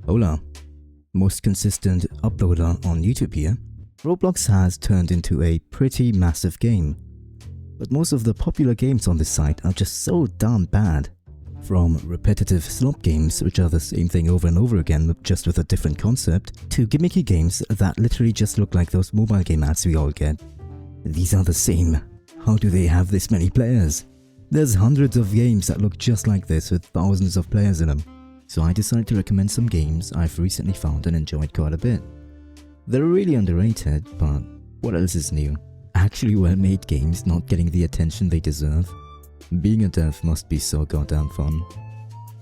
Hola, most consistent uploader on YouTube here. Roblox has turned into a pretty massive game, but most of the popular games on this site are just so darn bad. From repetitive slop games, which are the same thing over and over again just with a different concept, to gimmicky games that literally just look like those mobile game ads we all get. These are the same. How do they have this many players? There's hundreds of games that look just like this with thousands of players in them. So I decided to recommend some games I've recently found and enjoyed quite a bit. They're really underrated, but what else is new? Actually well-made games not getting the attention they deserve. Being a dev must be so goddamn fun.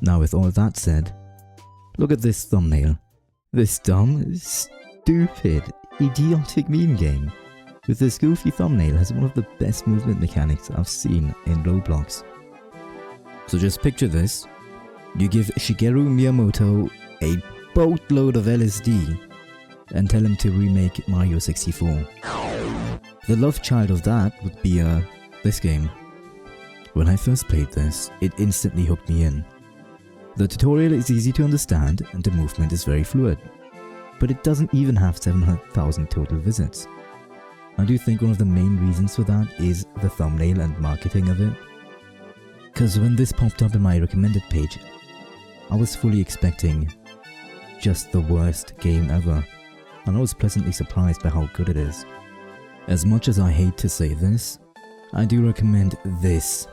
Now with all that said, look at this thumbnail. This dumb, stupid, idiotic meme game with this goofy thumbnail has one of the best movement mechanics I've seen in Roblox. So just picture this. You give Shigeru Miyamoto a boatload of LSD and tell him to remake Mario 64. The love child of that would be this game. When I first played this, it instantly hooked me in. The tutorial is easy to understand and the movement is very fluid, but it doesn't even have 700,000 total visits. I do think one of the main reasons for that is the thumbnail and marketing of it. Cause when this popped up in my recommended page, I was fully expecting just the worst game ever, and I was pleasantly surprised by how good it is. As much as I hate to say this, I do recommend this.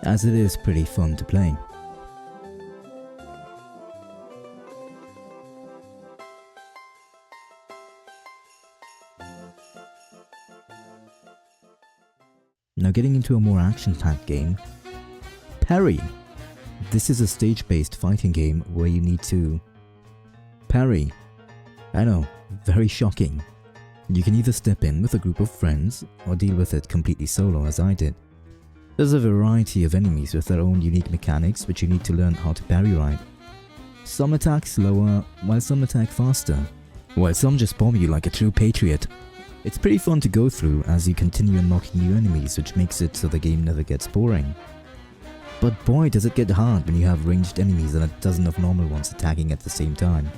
As it is pretty fun to play. Now getting into a more action-packed game, PARRY. This is a stage-based fighting game where you need to parry. I know, very shocking. You can either step in with a group of friends or deal with it completely solo as I did. There's a variety of enemies with their own unique mechanics which you need to learn how to parry right. Some attack slower while some attack faster, while some just bomb you like a true patriot. It's pretty fun to go through as you continue unlocking new enemies, which makes it so the game never gets boring. But boy does it get hard when you have ranged enemies and a dozen of normal ones attacking at the same time.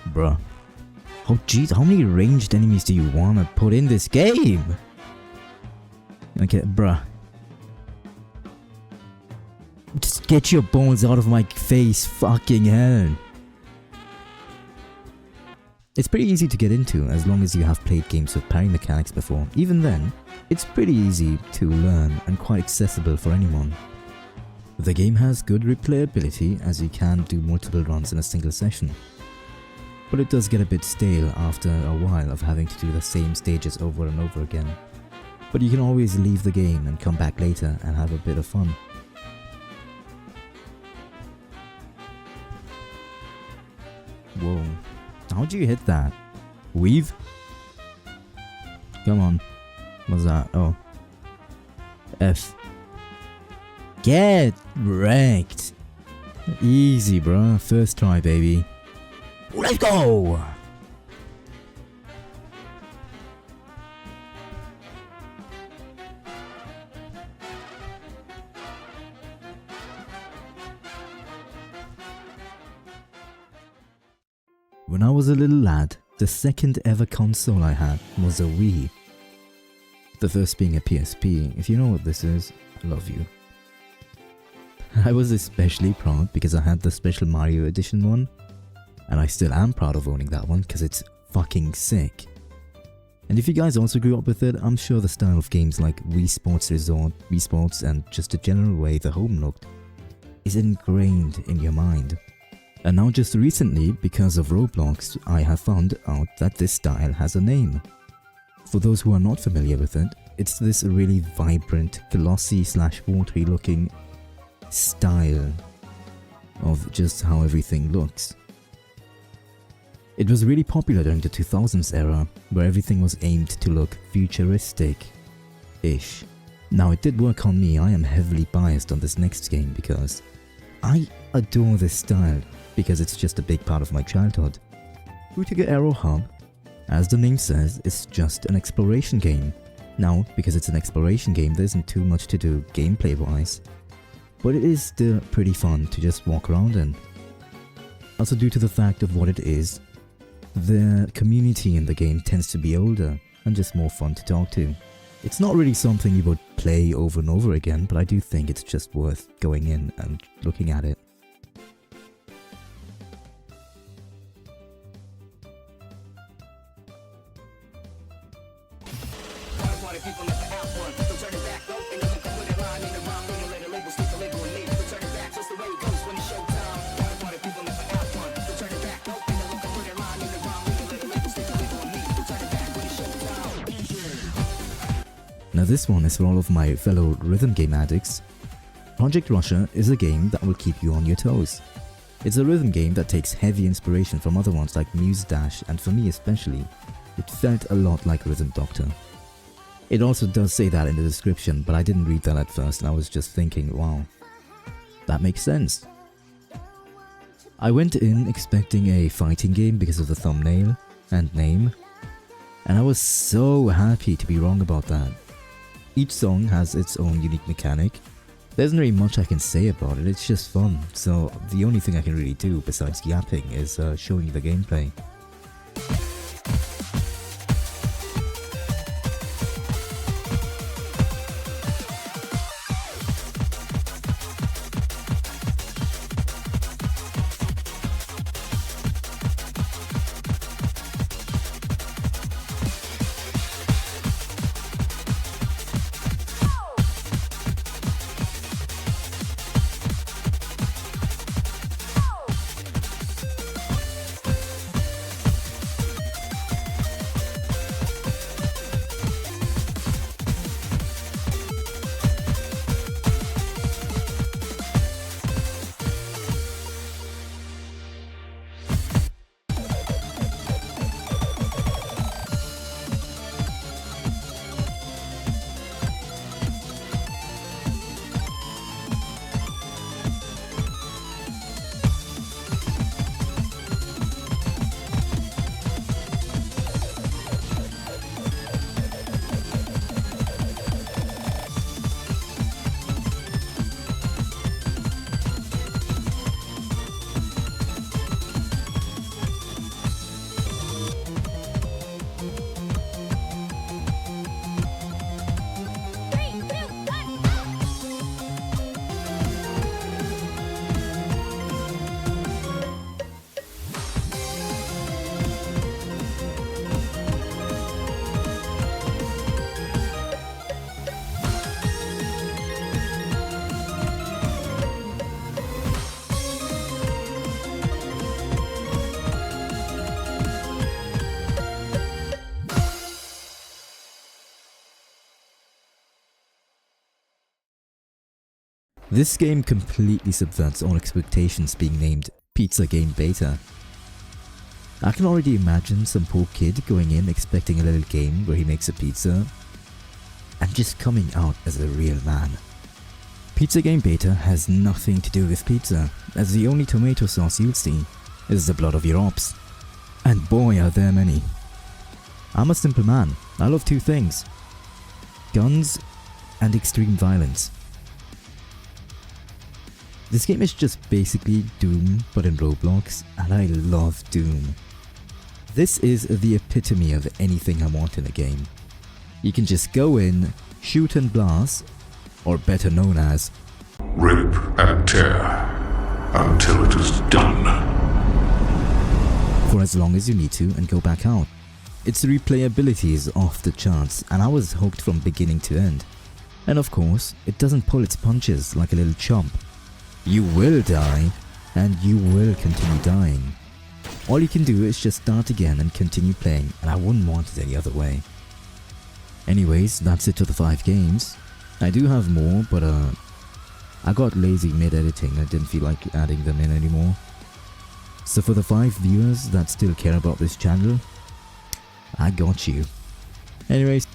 Bruh. Oh jeez, how many ranged enemies do you wanna put in this game? Okay, bruh. Just get your balls out of my face, fucking hell. It's pretty easy to get into as long as you have played games with parry mechanics before. Even then, it's pretty easy to learn and quite accessible for anyone. The game has good replayability as you can do multiple runs in a single session. But it does get a bit stale after a while of having to do the same stages over and over again. But you can always leave the game and come back later and have a bit of fun. Whoa. How'd you hit that? Weave? Come on. What's that? Oh. F. Get wrecked. Easy, bro. First try, baby. Let's go! When I was a little lad, the second ever console I had was a Wii. The first being a PSP. If you know what this is, I love you. I was especially proud because I had the Special Mario Edition one, and I still am proud of owning that one because it's fucking sick. And if you guys also grew up with it, I'm sure the style of games like Wii Sports Resort, Wii Sports, and just the general way the home looked is ingrained in your mind. And now just recently, because of Roblox, I have found out that this style has a name. For those who are not familiar with it, it's this really vibrant, glossy / watery looking style of just how everything looks. It was really popular during the 2000s era, where everything was aimed to look futuristic-ish. Now it did work on me. I am heavily biased on this next game because I adore this style because it's just a big part of my childhood. Frutiger Aero Hub, as the name says, is just an exploration game. Now, because it's an exploration game, there isn't too much to do gameplay wise, but it is still pretty fun to just walk around in. Also, due to the fact of what it is, the community in the game tends to be older and just more fun to talk to. It's not really something you would play over and over again, but I do think it's just worth going in and looking at it. Now this one is for all of my fellow rhythm game addicts. Project Russia is a game that will keep you on your toes. It's a rhythm game that takes heavy inspiration from other ones like Muse Dash, and for me especially, it felt a lot like Rhythm Doctor. It also does say that in the description, but I didn't read that at first and I was just thinking, wow, that makes sense. I went in expecting a fighting game because of the thumbnail and name, and I was so happy to be wrong about that. Each song has its own unique mechanic. There isn't really much I can say about it, it's just fun, so the only thing I can really do besides yapping is showing you the gameplay. This game completely subverts all expectations being named Pizza Game Beta. I can already imagine some poor kid going in expecting a little game where he makes a pizza and just coming out as a real man. Pizza Game Beta has nothing to do with pizza, as the only tomato sauce you'll see is the blood of your ops. And boy are there many. I'm a simple man. I love two things: guns and extreme violence. This game is just basically Doom but in Roblox, and I love Doom. This is the epitome of anything I want in a game. You can just go in, shoot and blast, or better known as rip and tear until it is done, for as long as you need to and go back out. Its replayability is off the charts, and I was hooked from beginning to end. And of course, it doesn't pull its punches like a little chump. You will die, and you will continue dying. All you can do is just start again and continue playing, and I wouldn't want it any other way. Anyways, that's it to the 5 games. I do have more, but I got lazy mid-editing and didn't feel like adding them in anymore. So for the 5 viewers that still care about this channel, I got you. Anyways,